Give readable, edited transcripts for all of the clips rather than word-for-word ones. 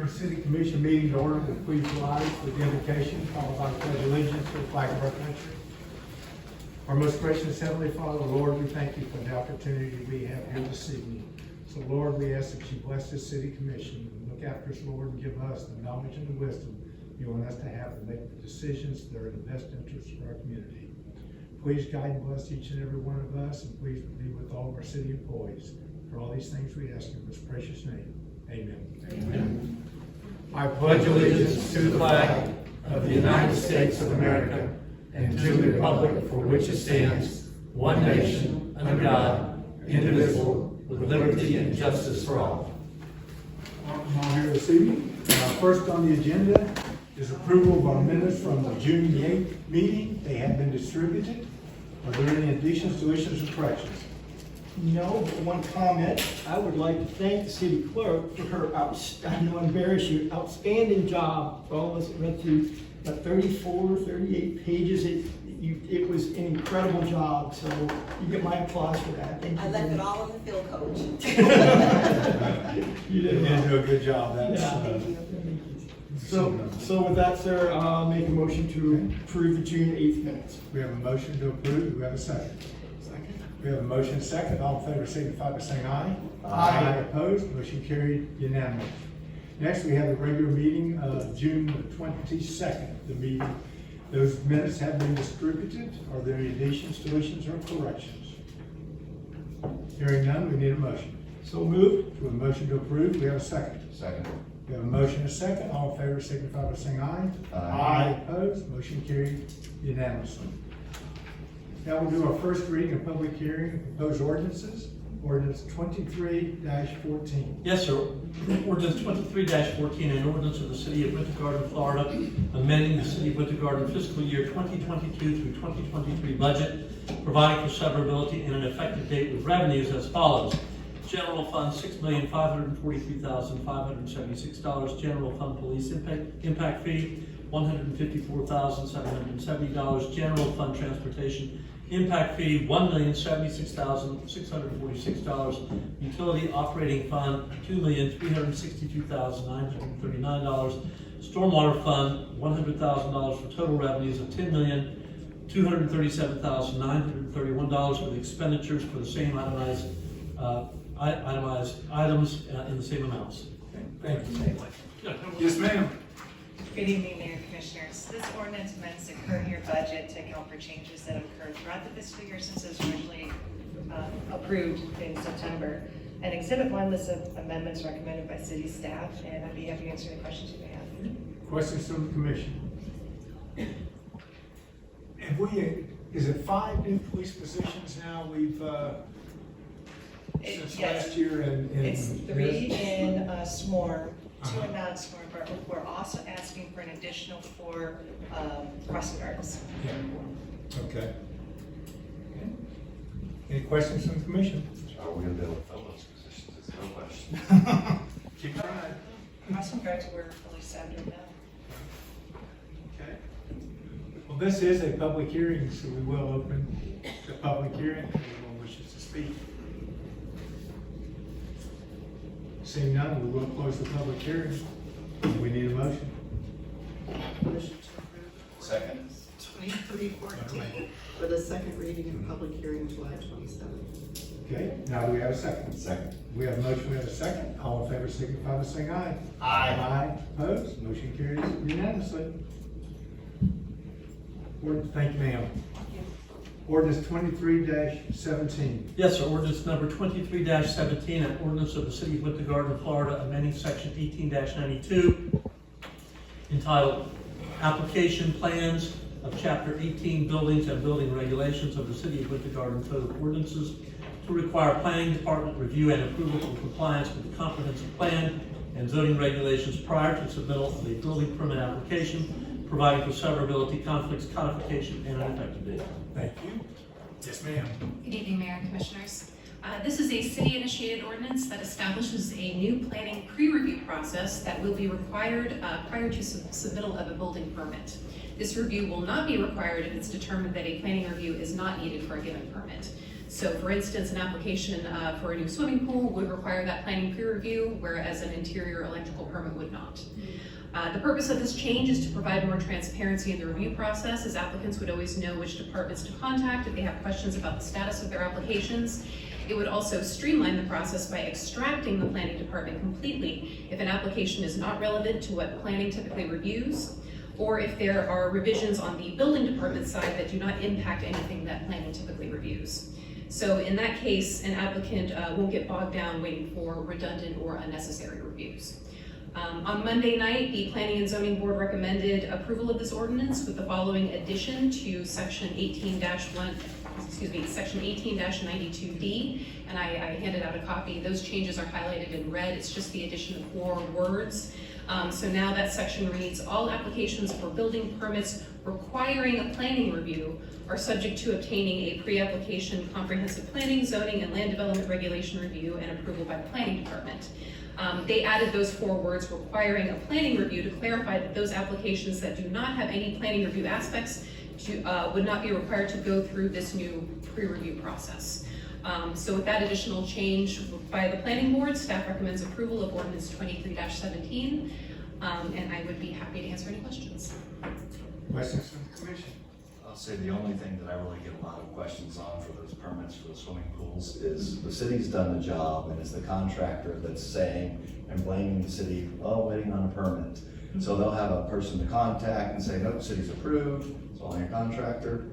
our city commission meeting to order. Will please rise for the invocation, followed by the pledge of allegiance to the flag of our country. Our most gracious Heavenly Father, Lord, we thank you for the opportunity we have here this evening. So Lord, we ask that you bless this city commission and look after us, Lord, and give us the knowledge and the wisdom you want us to have to make the decisions that are in the best interest of our community. Please guide and bless each and every one of us, and please be with all of our city employees. For all these things we ask in this precious name. Amen. Amen. I pledge allegiance to the flag of the United States of America and to the republic for which it stands, one nation, under God, indivisible, with liberty and justice for all. Welcome all here this evening. First on the agenda is approval of our minutes from the June 8th meeting. They have been distributed. Are there any additions, deletions, or corrections? No, but one comment. I would like to thank the city clerk for her outstanding job. For all of us that read through about 34, 38 pages. It was an incredible job, so you get my applause for that. Thank you. I left it all in the field, coach. You did do a good job. That's, So with that, sir, I'll make a motion to approve the June 8th minutes. we have a motion to approve. Do we have a second? We have a motion second. All in favor signify by saying aye. Aye. Opposed? Motion carried unanimously. Next, we have the regular meeting of June 22nd. The meeting, those minutes have been distributed. Are there any additions, deletions, or corrections? Hearing none, we need a motion. So moved. We have a motion to approve. We have a second. Second. We have a motion and a second. All in favor signify by saying aye. Aye. Opposed? Motion carried unanimously. Now we'll do our first reading of public hearing of proposed ordinances. Ordinance 23-14. Yes, sir. Ordinance 23-14, an ordinance of the City of Winter Garden, Florida, amending the City of Winter Garden fiscal year 2022 through 2023 budget, providing for severability and an effective date with revenues as follows. General Fund, $6,543,576. General Fund Police Impact Fee, $154,770. General Fund Transportation Impact Fee, $1,076,646. Utility Operating Fund, $2,362,939. Stormwater Fund, $100,000 for total revenues of $10,237,931 with expenditures for the same itemized items in the same amounts. Thank you. Yes, ma'am. Good evening, Mayor and Commissioners. This ordinance amends the current year budget to account for changes that have occurred throughout the fiscal year since it was originally approved in September. And Exhibit 1 lists of amendments recommended by city staff, and I'd be happy to answer any questions you may have. Questions from the commission? Have we, is it 5 new police positions now we've, since Yes. last year? It's 3 in Swarm, 2 in non-Swarm, but we're also asking for an additional 4 crossing guards. Yeah. Okay. Any questions from the commission? Are we gonna be able to fill those positions? Is no question. Keep trying. Crossing guards were fully saturday now. Okay. Well, this is a public hearing, so we will open the public hearing if anyone wishes to speak. Seeing none, we will close the public hearing. We need a motion. Motion to approve Second. 2314 for the second reading and public hearing July 27th. Okay, now do we have a second? Second. We have a motion, we have a second. All in favor signify by saying aye. Aye. Aye. Opposed? Motion carries unanimously. Thank you, ma'am. Ordinance 23-17. Yes, sir. Ordinance number 23-17, an ordinance of the City of Winter Garden, Florida, amending section 18-92, entitled Application Plans of Chapter 18 Buildings and Building Regulations of the City of Winter Garden Code of Ordinances to require planning department review and approval for compliance with the comprehensive plan and zoning regulations prior to submittal of a building permit application, providing for severability, conflicts, codification, and an effective date. Thank you. Yes, ma'am. Good evening, Mayor and Commissioners. This is a city-initiated ordinance that establishes a new planning pre-review process that will be required prior to submittal of a building permit. This review will not be required if it's determined that a planning review is not needed for a given permit. So for instance, an application for a new swimming pool would require that planning peer review, whereas an interior electrical permit would not. The purpose of this change is to provide more transparency in the review process, as applicants would always know which departments to contact if they have questions about the status of their applications. It would also streamline the process by extracting the planning department completely if an application is not relevant to what planning typically reviews, or if there are revisions on the building department side that do not impact anything that planning typically reviews. So in that case, an applicant won't get bogged down waiting for redundant or unnecessary reviews. On Monday night, the Planning and Zoning Board recommended approval of this ordinance with the following addition to section 18-92D, and I handed out a copy. Those changes are highlighted in red. It's just the addition of 4 words. So now that section reads, all applications for building permits requiring a planning review are subject to obtaining a pre-application comprehensive planning, zoning, and land development regulation review and approval by the planning department. They added those 4 words requiring a planning review to clarify that those applications that do not have any planning review aspects would not be required to go through this new pre-review process. So with that additional change by the planning board, staff recommends approval of ordinance 23-17, and I would be happy to answer any questions. Questions from the commission? I'll say the only thing that I really get a lot of questions on for those permits for the swimming pools is the city's done the job, and it's the contractor that's saying and blaming the city, oh, waiting on a permit. So they'll have a person to contact and say, nope, city's approved, it's only a contractor.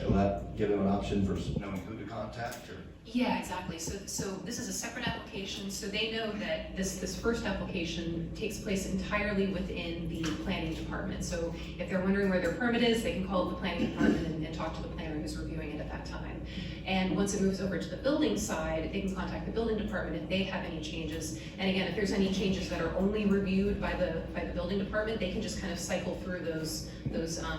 Will that give them an option for knowing who to contact, or? Yeah, exactly. So this is a separate application, so they know that this first application takes place entirely within the planning department. So if they're wondering where their permit is, they can call the planning department and talk to the planner who's reviewing it at that time. And once it moves over to the building side, they can contact the building department if they have any changes. And again, if there's any changes that are only reviewed by the building department, they can just kind of cycle through those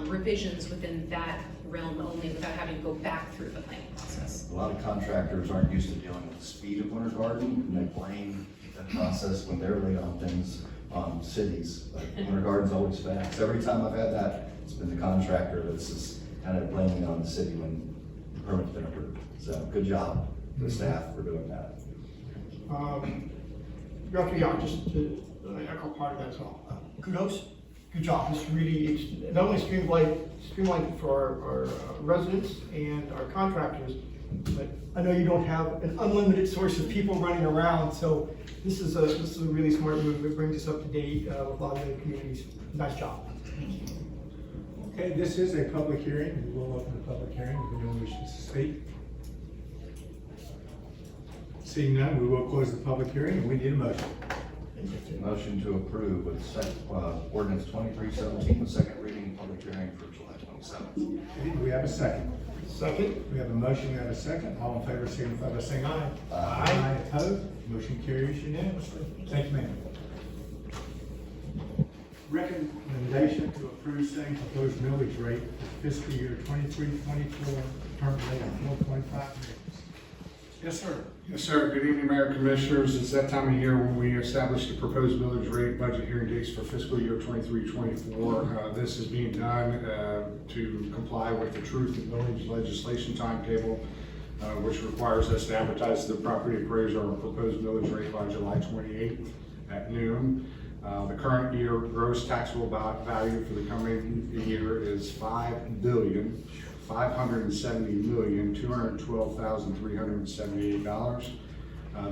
revisions within that realm only without having to go back through the planning process. A lot of contractors aren't used to dealing with the speed of Winter Garden, and they blame that process when they're late on things on cities. But Winter Garden's always fast. Every time I've had that, it's been the contractor that's just kind of blaming it on the city when the permit's been approved. So good job to the staff for doing that. Just to echo part of that as well. Kudos, good job. This really, it's not only streamlined for our residents and our contractors, but I know you don't have an unlimited source of people running around, so this is a really smart move. It brings us up to date with a lot of other communities. Nice job. Okay, this is a public hearing. We will open the public hearing if anyone wishes to speak. Seeing none, we will close the public hearing, and we need a motion. Motion to approve with ordinance 23-17, the second reading, public hearing for July 27th. Okay, do we have a second? Second. We have a motion, we have a second. All in favor, signify by saying aye. Aye. Opposed? Motion carries unanimously. Thank you, ma'am. Recommendation to approve same proposed millage rate for fiscal year 23-24, current rate of 4.5 mils. Yes, sir. Yes, sir. Good evening, Mayor Commissioners. It's that time of year when we establish the proposed millage rate budget hearing dates for fiscal year 23-24. This is being done to comply with the truth in millage legislation timetable, which requires us to advertise the property appraiser our proposed millage rate by July 28th at noon. The current year gross taxable value for the coming year is $5,570,212,378.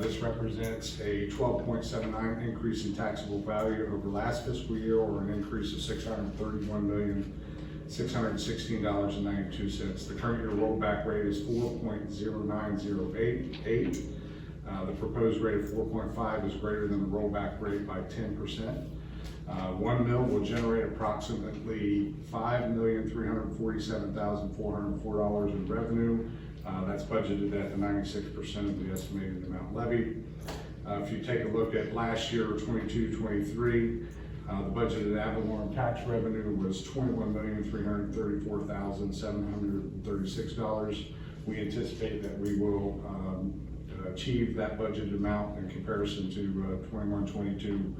This represents a 12.79 increase in taxable value over last fiscal year, or an increase of $631,616.92. The current year rollback rate is 4.0908. The proposed rate of 4.5 is greater than the rollback rate by 10%. 1 mil will generate approximately $5,347,404 in revenue. That's budgeted at the 96% of the estimated amount levied. If you take a look at last year, 22-23, the budgeted ad valorem tax revenue was $21,334,736. We anticipate that we will achieve that budgeted amount in comparison to 21-22.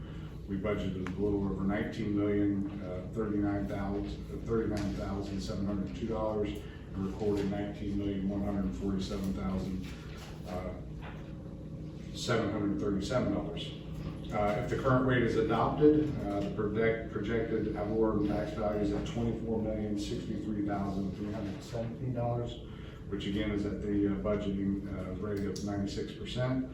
We budgeted a little over $19,039,702, and recorded $19,147,737. If the current rate is adopted, the projected award tax value is at $24,063,317, which again is at the budgeting rate of 96%.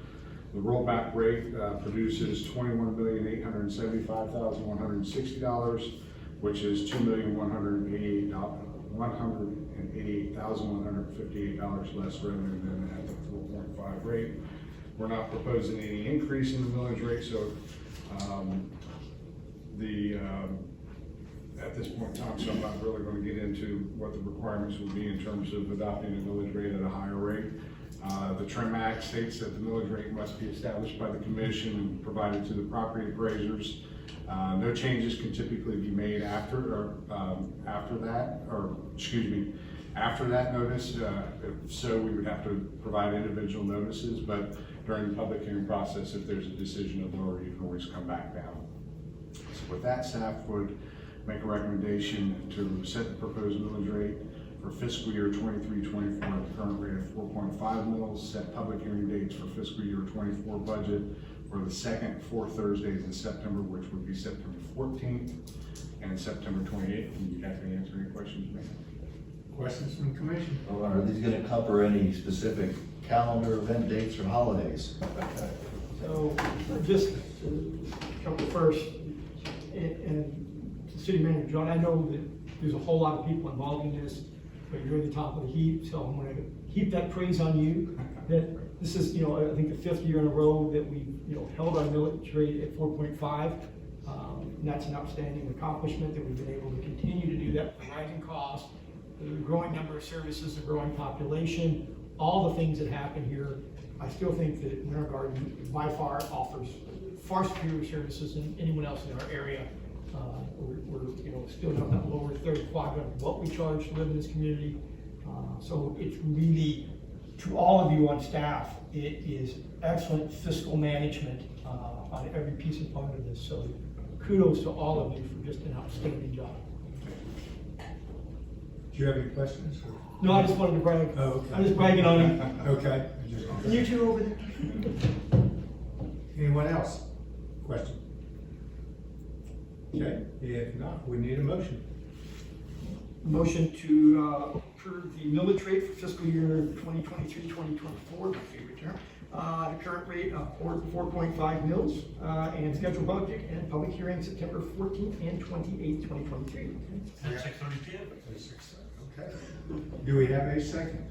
The rollback rate produces $21,875,160, which is $2,188,158 less revenue than at the 4.5 rate. We're not proposing any increase in the millage rate, so at this point in time, so I'm not really going to get into what the requirements would be in terms of adopting a millage rate at a higher rate. The Trim Act states that the millage rate must be established by the commission and provided to the property appraisers. No changes can typically be made after that notice. If so, we would have to provide individual notices, but during the public hearing process, if there's a decision of lower, you can always come back down. So with that, staff would make a recommendation to set the proposed millage rate for fiscal year 23-24 at the current rate of 4.5 mils, set public hearing dates for fiscal year 24 budget for the second 4 Thursdays in September, which would be September 14th and September 28th. And you have to answer any questions, ma'am. Questions from the commission? Or are these gonna cover any specific calendar event dates or holidays? So, just a couple first, and City Manager John, I know that there's a whole lot of people involved in this, but you're at the top of the heap, so I'm gonna heap that praise on you. That this is, I think the 5th year in a row that we, held our millage rate at 4.5. And that's an outstanding accomplishment that we've been able to continue to do that with the rising costs, the growing number of services, the growing population, all the things that happen here. I still think that Winter Garden by far offers far superior services than anyone else in our area. We're still in that lower third quadrant of what we charge to live in this community. So it's really, to all of you on staff, it is excellent fiscal management on every piece and part of this. So kudos to all of you for just an outstanding job. Do you have any questions? No, I just wanted to brag. Oh, okay. I'm just bragging on you. Okay. And you two over there. Anyone else? Question? Okay, if not, we need a motion. Motion to approve the millage rate for fiscal year 2023-2024, my favorite term. The current rate of 4.5 mils, and scheduled budget and public hearing September 14th and 28th, 2023. At 6:30 p.m. Okay. Do we have a second?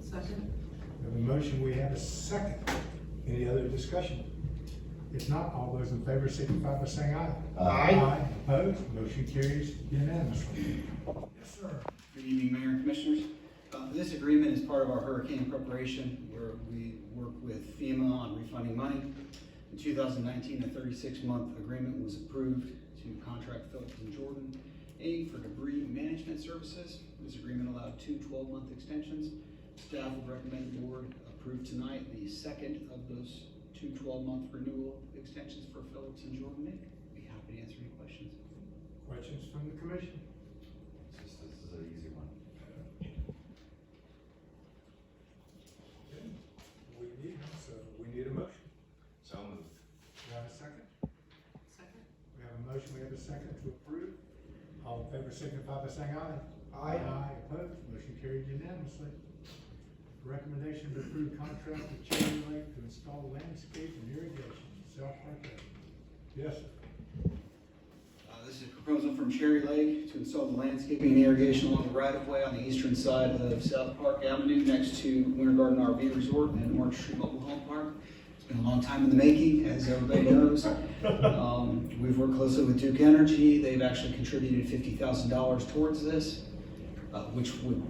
Second. We have a motion, we have a second. Any other discussion? If not, all those in favor signify by saying aye. Aye. Opposed? Motion carries unanimously. Yes, sir. Good evening, Mayor and Commissioners. This agreement is part of our hurricane preparation where we work with FEMA on refunding money. In 2019, a 36-month agreement was approved to contract Phillips and Jordan Inc. for debris management services. This agreement allowed 2 12-month extensions. Staff would recommend the board approve tonight the second of those 2 12-month renewal extensions for Phillips and Jordan Inc. Be happy to answer any questions. Questions from the commission? This is an easy one. We need a motion. So moved. We have a second? Second. We have a motion, we have a second to approve. All in favor signify by saying aye. Aye. Opposed? Motion carried unanimously. Recommendation to approve contract with Cherry Lake to install landscape and irrigation in South Park. Yes, sir. This is a proposal from Cherry Lake to install the landscaping and irrigation along the right-of-way on the eastern side of South Park Avenue next to Winter Garden RV Resort and Orange Street Mobile Home Park. It's been a long time in the making, as everybody knows. We've worked closely with Duke Energy. They've actually contributed $50,000 towards this, which would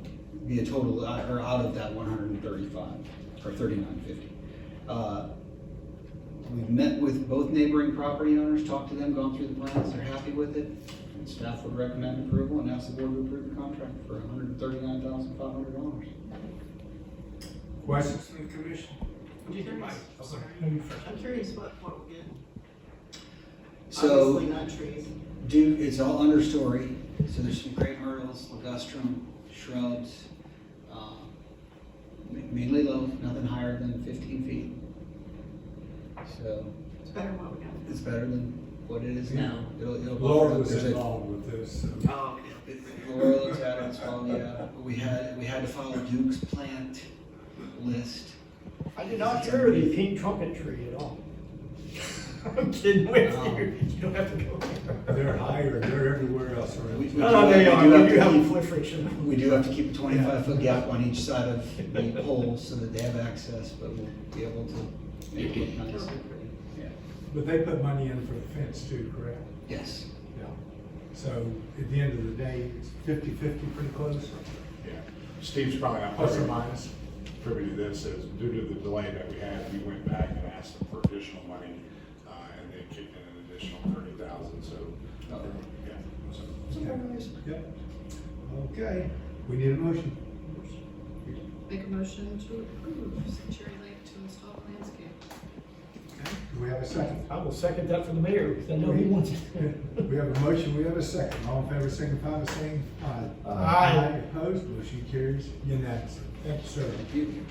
be a total out of that 135 or 3950. We've met with both neighboring property owners, talked to them, gone through the plans, they're happy with it. And staff would recommend approval and ask the board to approve the contract for $139,500. Questions from the commission? I'm curious what we're getting. So, Obviously not trees. Duke, it's all understory, so there's some crepe myrtles, ligustrum, shrubs, mainly low, nothing higher than 15 feet. So It's better than what we got. it's better than what it is now. It'll Laura buffer. was There's a- involved with this. So. Oh, okay. Laura looked at it as well, yeah. We had to follow Duke's plant list. I did not hear the pink trumpet tree at all. I'm kidding with you. You don't have to go there. They're higher, they're everywhere else around. We Oh, they are. do have We do to have keep- a foot friction. We do have to keep a 25-foot gap on each side of the poles so that they have access, but we'll be able to make it look nice. Yeah. But they put money in for the fence too, correct? Yes. Yeah. So at the end of the day, it's 50-50, pretty close, Yeah. Steve's probably not plus or minus. privy to this, is due to the delay that we had, we went back and asked them for additional money, and they kicked in an additional 30,000, so, yeah. So, Yep. Okay, we need a motion. Make a motion to approve Century Lake to install landscape. Do we have a second? I will second that for the mayor, because I know he wants it. We have a motion, we have a second. All in favor, signify by saying aye. Aye. Opposed, motion carries unanimously. Thank you, sir. Thank you.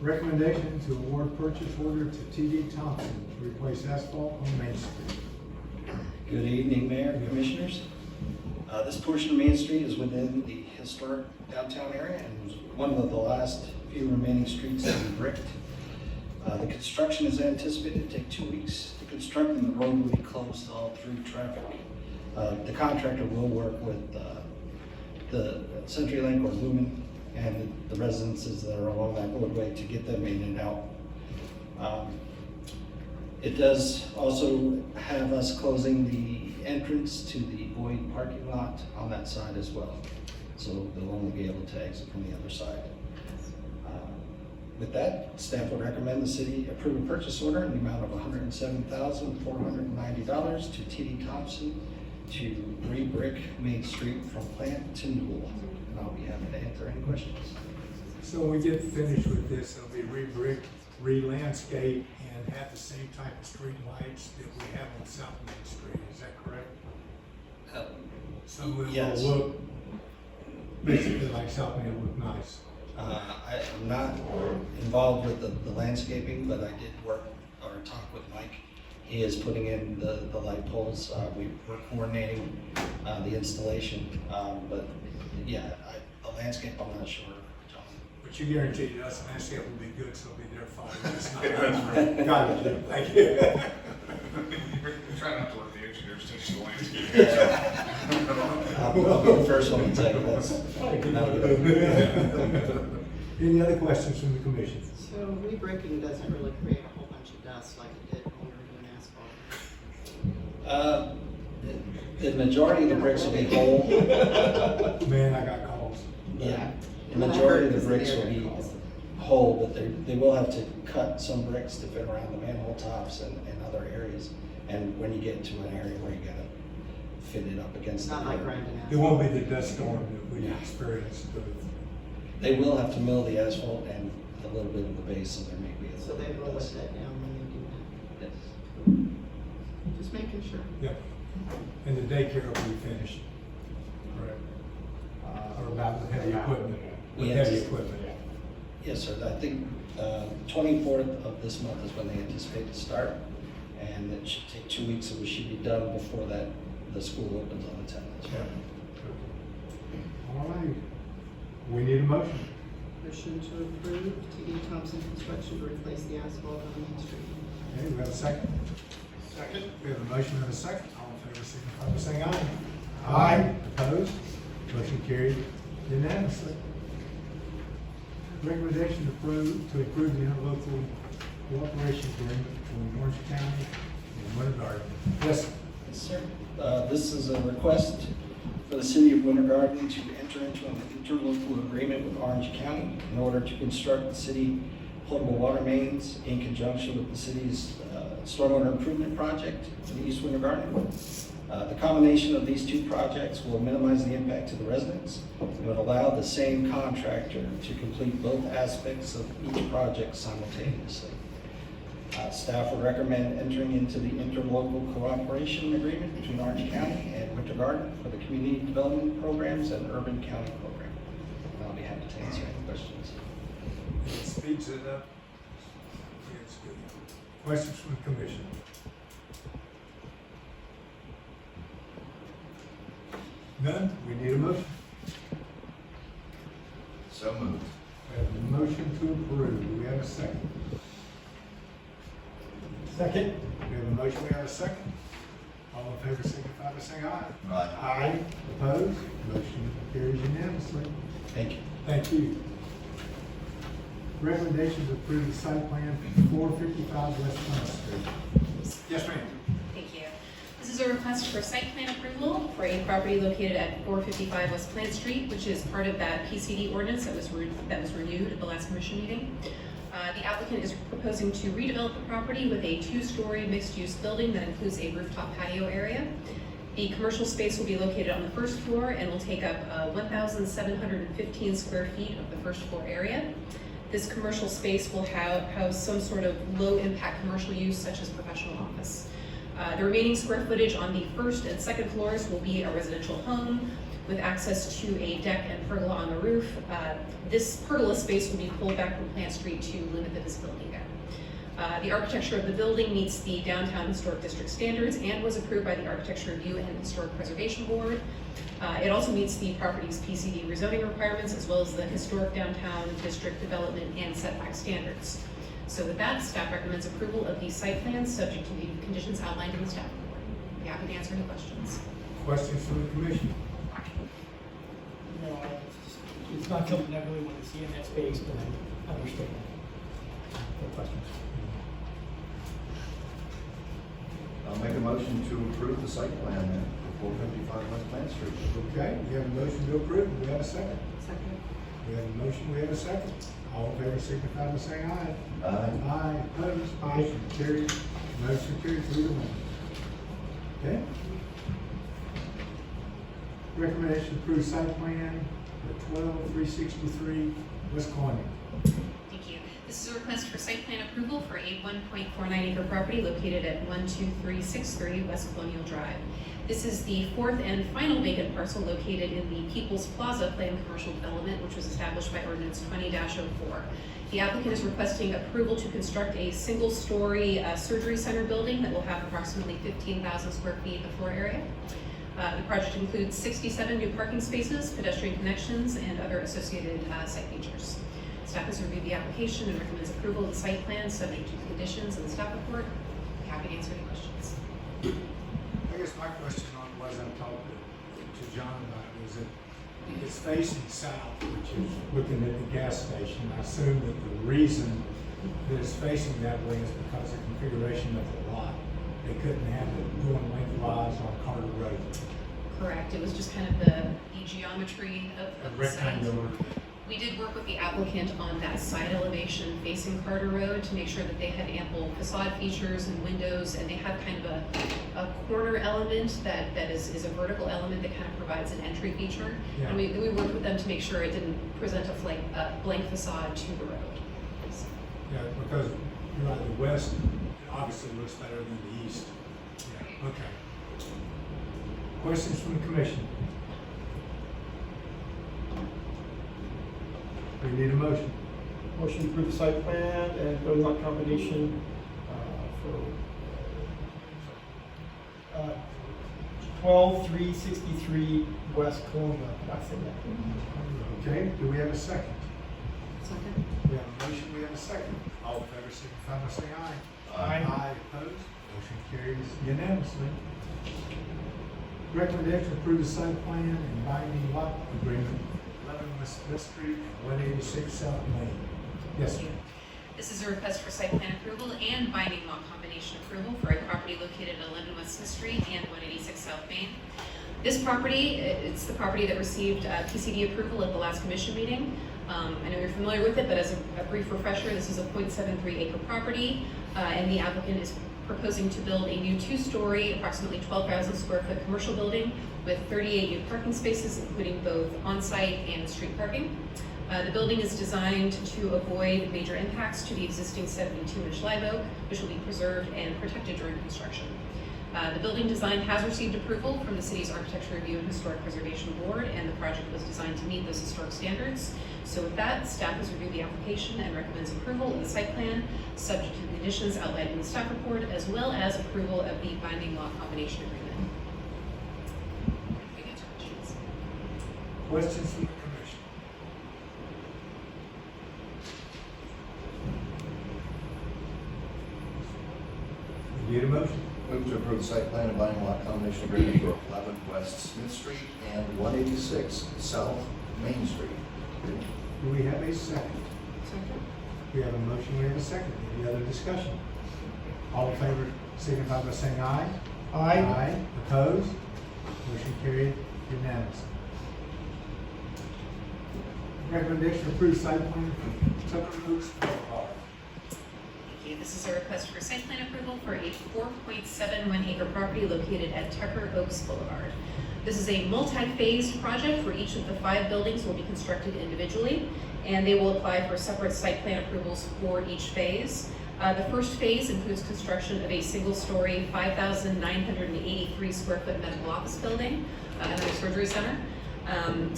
Recommendation to award purchase order to T.D. Thompson to replace asphalt on Main Street. Good evening, Mayor and Commissioners. This portion of Main Street is within the historic downtown area and was one of the last few remaining streets to be bricked. The construction is anticipated to take 2 weeks to construct, and the road will be closed to all through traffic. The contractor will work with the CenturyLink or Lumen and the residences that are along that roadway to get them in and out. It does also have us closing the entrance to the void parking lot on that side as well. So they'll only be able to exit from the other side. With that, staff would recommend the city approve a purchase order in the amount of $107,490 to T.D. Thompson to re-brick Main Street from Plant to Newell. And I'll be happy to answer any questions. So when we get finished with this, it'll be re-brick, re-landscape, and have the same type of street lights that we have on South Main Street. Is that correct? So it Yes. will look basically like South Main, will look nice. I'm not involved with the landscaping, but I did work or talk with Mike. He is putting in the light poles. We're coordinating the installation, but yeah, the landscape, I'm not sure, John. But you guaranteed us landscape will be good, so it'll be there 5 years. Got it, Jim. Thank you. Try not to let the engineers touch the landscape. I'll be the first one to tell you that's not good. Any other questions from the commission? So re-bricking doesn't really create a whole bunch of dust like it did when we were doing asphalt. The majority of the bricks will be whole. Man, I got calls. Yeah, the majority of the bricks will be whole, but they will have to cut some bricks to fit around the manhole tops and other areas. And when you get into an area where you gotta fit it up against It's the not like road. grinding It won't be asphalt. the dust storm that we experienced, but They will have to mill the asphalt and a little bit of the base, so there may be a So little they bit roll of with dust. that down when they do Yes. that. Just making sure. yeah. And the daycare will be finished. Correct. Or about the heavy equipment. With Yes. heavy equipment. Yes, sir. I think 24th of this month is when they anticipate to start. And it should take 2 weeks, so we should be done before the school opens on the 10th as well. All right. We need a motion. Motion to approve T.D. Thompson Construction to replace the asphalt on Main Street. Okay, we have a second. Second. We have a motion and a second. All in favor, signify by saying aye. Aye. Opposed? Motion carried unanimously. Recommendation to approve the interlocal cooperation agreement between Orange County and Winter Garden. Yes, Yes, sir. This is a request for the city of Winter Garden to enter into an interlocal agreement with Orange County in order to construct the city potable water mains in conjunction with the city's stormwater improvement project in East Winter Garden. The combination of these two projects will minimize the impact to the residents and would allow the same contractor to complete both aspects of each project simultaneously. Staff would recommend entering into the interlocal cooperation agreement between Orange County and Winter Garden for the community development programs and urban county program. And I'll be happy to answer any questions. It speeds it up. Yeah, it's good. Questions from the commission? None? We need a motion. So moved. We have a motion to approve. Do we have a second? Second. We have a motion, we have a second. All in favor, signify by saying aye. Aye. Aye. Opposed? Motion carries unanimously. Thank you. Thank you. Recommendation to approve the site plan for 455 West Front Street. Yes, ma'am. Thank you. This is a request for site plan approval for a property located at 455 West Plant Street, which is part of that PCD ordinance that was renewed at the last commission meeting. The applicant is proposing to redevelop the property with a 2-story mixed-use building that includes a rooftop patio area. The commercial space will be located on the first floor and will take up 1,715 square feet of the first floor area. This commercial space will house some sort of low-impact commercial use such as professional office. The remaining square footage on the first and second floors will be a residential home with access to a deck and pergola on the roof. This pergola space will be pulled back from Plant Street to limit the visibility there. The architecture of the building meets the Downtown Historic District standards and was approved by the Architecture Review and Historic Preservation Board. It also meets the property's PCD rezoning requirements as well as the Historic Downtown District Development and setback standards. So with that, staff recommends approval of the site plan subject to the conditions outlined in the staff report. I'd be happy to answer any questions. Questions from the commission? No, it's not something I really want to see in that space, but I understand. No questions. I'll make a motion to approve the site plan for 455 West Plant Street. Okay, we have a motion to approve. Do we have a second? Second. We have a motion, we have a second. All in favor, signify by saying aye. Aye. Aye. Opposed? Motion carries. Motion carries 3-1. Okay. Recommendation to approve site plan for 12363 West Colonial. Thank you. This is a request for site plan approval for a 1.49 acre property located at 12363 West Colonial Drive. This is the 4th and final vacant parcel located in the People's Plaza planned commercial development, which was established by ordinance 20-04. The applicant is requesting approval to construct a single-story surgery center building that will have approximately 15,000 square feet of floor area. The project includes 67 new parking spaces, pedestrian connections, and other associated site features. Staff has reviewed the application and recommends approval of the site plan subject to the conditions in the staff report. I'm happy to answer any questions. I guess my question on it was, I talked to John about it, was that it's facing south, which is looking at the gas station. I assume that the reason that it's facing that way is because of the configuration of the lot. They couldn't have it going lengthwise on Carter Road. Correct. It was just kind of the geometry of the site. Rectangular. We did work with the applicant on that side elevation facing Carter Road to make sure that they had ample facade features and windows, and they have kind of a corner element that is a vertical element that kind of provides an entry feature. Yeah. And we worked with them to make sure it didn't present a blank facade to the road. Yeah, because you're right, the west obviously looks better than the east. Yeah, okay. Questions from the commission? We need a motion. Motion to approve the site plan and building lot combination for 12363 West Colonial. Did I say that? Okay, do we have a second? Second. We have a motion, we have a second. All in favor, signify by saying aye. Aye. Aye, opposed? Motion carries unanimously. Recommendation to approve the site plan and binding lot agreement, 11 West Fifth Street and 186 South Main. Yes, sir. This is a request for site plan approval and binding lot combination approval for a property located at 11 West Smith Street and 186 South Main. This property, it's the property that received PCD approval at the last commission meeting. I know you're familiar with it, but as a brief refresher, this is a 0.73 acre property, and the applicant is proposing to build a new 2-story, approximately 12,000 square foot commercial building with 38 new parking spaces, including both on-site and street parking. The building is designed to avoid major impacts to the existing 72-inch live oak, which will be preserved and protected during construction. The building design has received approval from the city's Architecture Review and Historic Preservation Board, and the project was designed to meet those historic standards. So with that, staff has reviewed the application and recommends approval of the site plan, subject to the conditions outlined in the staff report, as well as approval of the binding lot combination agreement. Questions from the commission? Need a motion? Move to approve the site plan and binding lot combination agreement for 11 West Smith Street and 186 South Main Street. Do we have a second? Second. We have a motion, we have a second. Any other discussion? All in favor, signify by saying aye. Aye. Opposed? Motion carried unanimously. Recommendation to approve site plan for Tucker Oaks Boulevard. Okay, this is a request for site plan approval for a 4.71 acre property located at Tucker Oaks Boulevard. This is a multi-phased project where each of the 5 buildings will be constructed individually, and they will apply for separate site plan approvals for each phase. The first phase includes construction of a single-story, 5,983 square foot medical office building and a surgery center,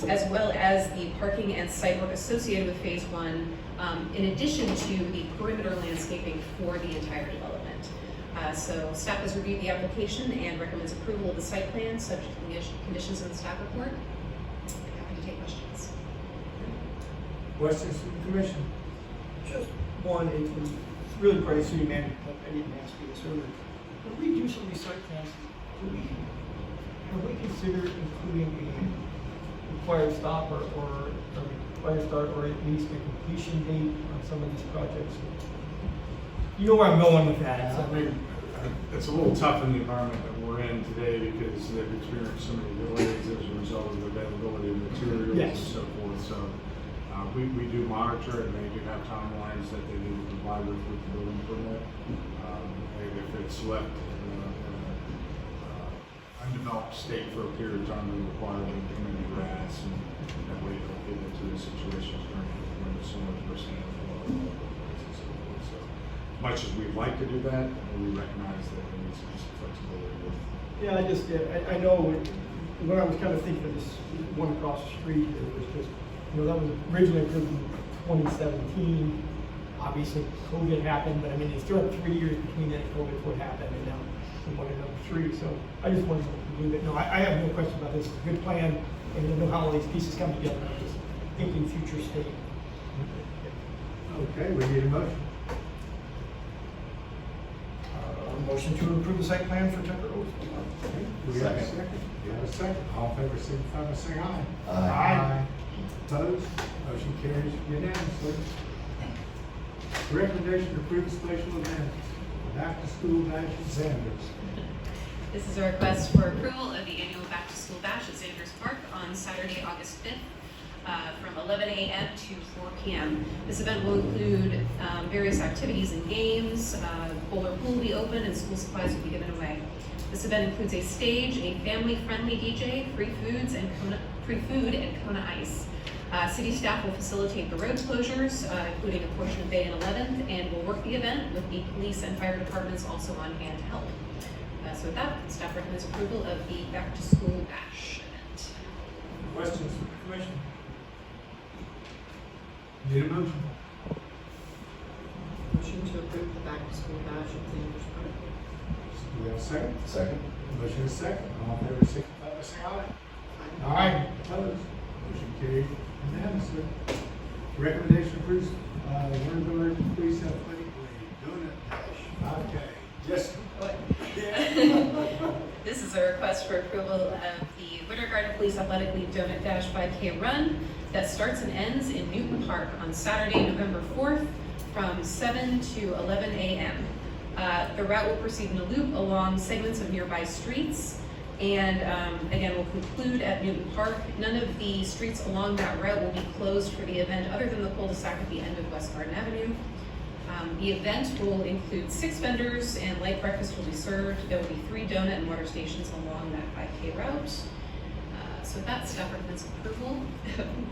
as well as the parking and site work associated with phase 1, in addition to the perimeter landscaping for the entire development. So staff has reviewed the application and recommends approval of the site plan subject to the conditions in the staff report. I'm happy to take questions. Questions from the commission? Just one, it's really probably city manager, but I didn't ask you this earlier. When we do some of these site plans, have we considered including a required stop or a required start, or at least a completion date on some of these projects? You know where I'm going with that. I mean, it's a little tough in the environment that we're in today because they've experienced so many delays as a result of the availability of materials Yes. and so forth. So we do monitor it, and they do have timelines that they need to comply with the building permit. If it's left in an undeveloped state for a period of time, we require them to come in and grass, and that way you don't get into the situations when there's so much percent and so forth. So as much as we'd like to do that, we recognize that there needs to be some flexibility with. Yeah, I know when I was kind of thinking of this one across the street, it was just, that was originally approved in 2017. Obviously, COVID happened, but I mean, it's still 3 years between that COVID what happened, and now we want another 3. So I just wanted to do that. No, I have no question about this. It's a good plan, and I know how all these pieces come together. I'm just thinking future state. Okay, we need a motion. Motion to approve the site plan for Tucker Oaks. Okay, do we have a second? We have a second. All in favor, signify by saying aye. Aye. Opposed? Motion carries unanimously. Recommendation to approve a special event, back to school bash at Zanders. This is a request for approval of the annual Back to School Bash at Zanders Park on Saturday, August 5th, from 11 a.m. to 4 p.m. This event will include various activities and games. Bowler pool will be open and school supplies will be given away. This event includes a stage, a family-friendly DJ, free food and Kona Ice. City staff will facilitate the road closures, including a portion of Bay and 11th, and will work the event with the police and fire departments also on hand to help. So with that, staff recommends approval of the Back to School Bash event. Questions from the commission? Need a motion? Motion to approve the back to school bash at Zanders Park. Do we have a second? Second. Motion is second. All in favor, signify by saying aye. Aye. Opposed? Motion carried unanimously. Recommendation approves, Warrenburg Police Athletic League, donut dash, 5K. Yes. This is a request for approval of the Winter Garden Police Athletic League Donut Dash 5K run that starts and ends in Newton Park on Saturday, November 4th from 7 to 11 a.m. The route will proceed in a loop along segments of nearby streets, and again, will conclude at Newton Park. None of the streets along that route will be closed for the event other than the cul-de-sac at the end of West Garden Avenue. The event will include 6 vendors and light breakfast will be served. There will be 3 donut and water stations along that 5K route. So that staff recommends approval.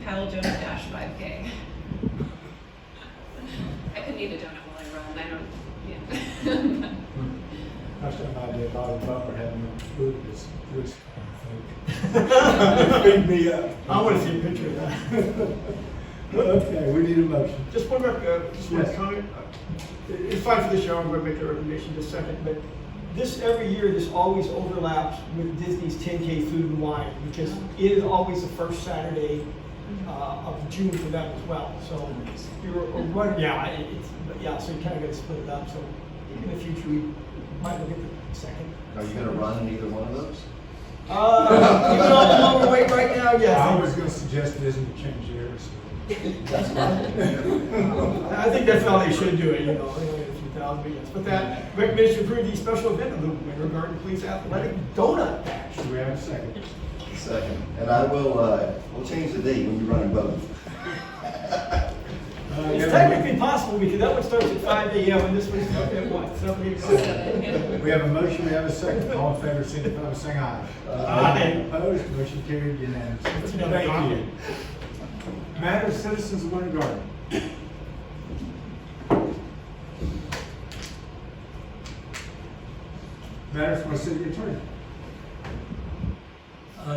Paladona Dash 5K. I could need a donut while I run. I don't, yeah. I should have idea about Butler having food this Feed me up. I want to see a picture of that. Okay, we need a motion. Just one Yes. comment. It's fine for this year, I'm going to make the recommendation just a second, but every year, this always overlaps with Disney's 10K Food and Wine, because it is always the first Saturday of June for them as well. So you're running, so you kind of got to split it up. So in the future, we might look at the second. Are you gonna run in either one of those? Even though I'm overweight right now, yes. I was gonna suggest Disney change theirs. That's fine. I think that's how they should do it, you know, anyway, a few thousand, but yes. But that recommendation to approve the special event of the Winter Garden Police Athletic Donut Bash. Do we have a second? Second, and I will, we'll change the date when you run in both. It's technically possible because that one starts at 5 a.m. and this one starts at what, 7 o'clock? We have a motion, we have a second. All in favor, signify by saying aye. Aye. Opposed, motion carried unanimously. Thank you. Matters of citizens of Winter Garden. Matters from our city attorney.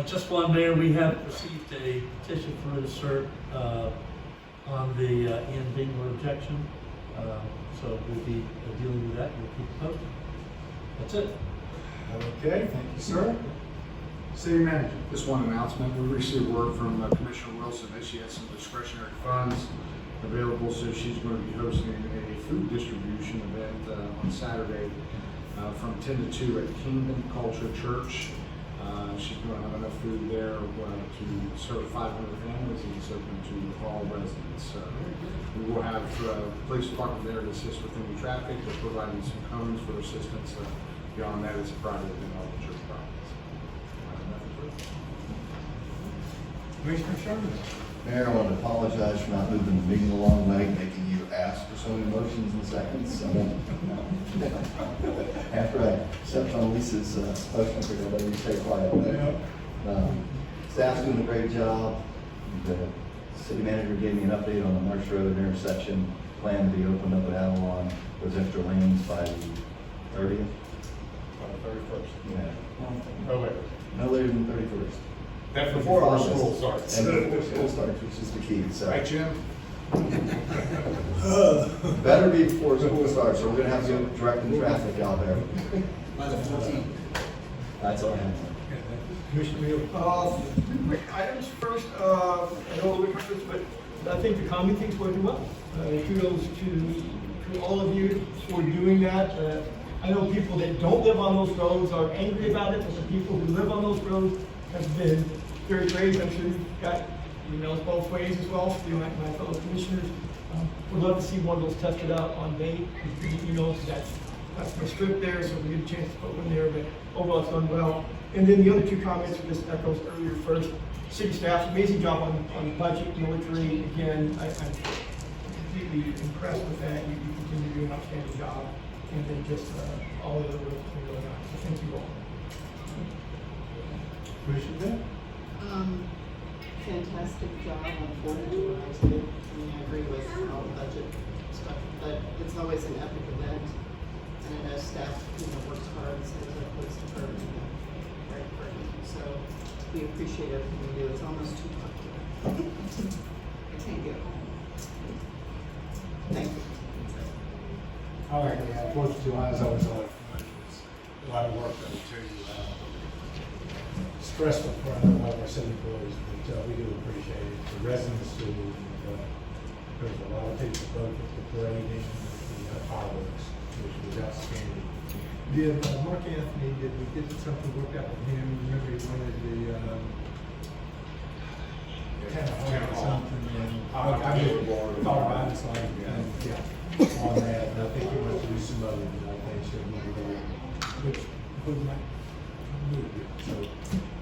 Just one, Mayor, we have received a petition for insert on the Ian Dingler objection. So we'll be dealing with that, we'll keep it posted. That's it. Okay, thank you, sir. City manager. Just one announcement, we received word from Commissioner Wilson that she has some discretionary funds available, so she's going to be hosting a food distribution event on Saturday from 10 to 2 at Kingdom Culture Church. She's going to have enough food there to serve 500 families, and it's open to all residents. We will have the police department there to assist with any traffic. They're providing some cones for assistance. Beyond that, it's a private event on the church property. Commissioner Sharman. Mayor, I want to apologize for not moving the meeting along late, making you ask for so many motions and seconds. So, after I stepped on Lisa's motion, I figured I'd let you stay quiet. Staff's doing a great job. The city manager gave me an update on the Marsh Road intersection. Plan to be opened up at Avalon. Those extra lanes by the 30th. 31st. Yeah. Oh, wait. No later than 31st. That's before our school starts. And before school starts, which is the key. So. Right, Jim? Better be before school starts, or we're gonna have to go directing traffic out there. By the 14th. That's all I have. Commissioner Mueller. Quick items first, I know we're but I think the common thing's working well. Kudos to all of you for doing that. I know people that don't live on those roads are angry about it, but the people who live on those roads have been very brave. I'm sure you've got emails both ways as well, to my fellow commissioners. Would love to see one of those tested out on Bay. That's the strip there, so we get a chance to put one there, but overall it's done well. And then the other two comments were just echoes earlier. First, city staff's amazing job on budget, military. Again, I'm completely impressed with that. You continue to do an outstanding job. And then just all the other work that's been going on. So thank you all. Commissioner Bennett. Fantastic job on 4th of July too. I mean, I agree with all the budget stuff, but it's always an epic event. And I know staff, works hard and stays up close to her and right for it. So we appreciate everything you do. It's almost too popular. I can't get home. Thank you. All right, yeah, 4th of July is always a lot of work that we do. Stressful for a lot of our city employees, but we do appreciate it. The residents do. There's a lot of people both at the parade and the fireworks, which was outstanding. Did Mark Anthony, did we get something worked out with him? Remember he wanted the town hall or something, and I just thought about it, so on that, and I think he wants to do some other, I think, which includes my. So,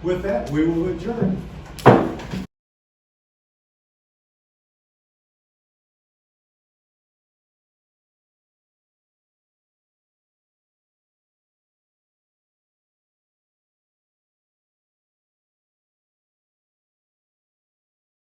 with that, we will adjourn.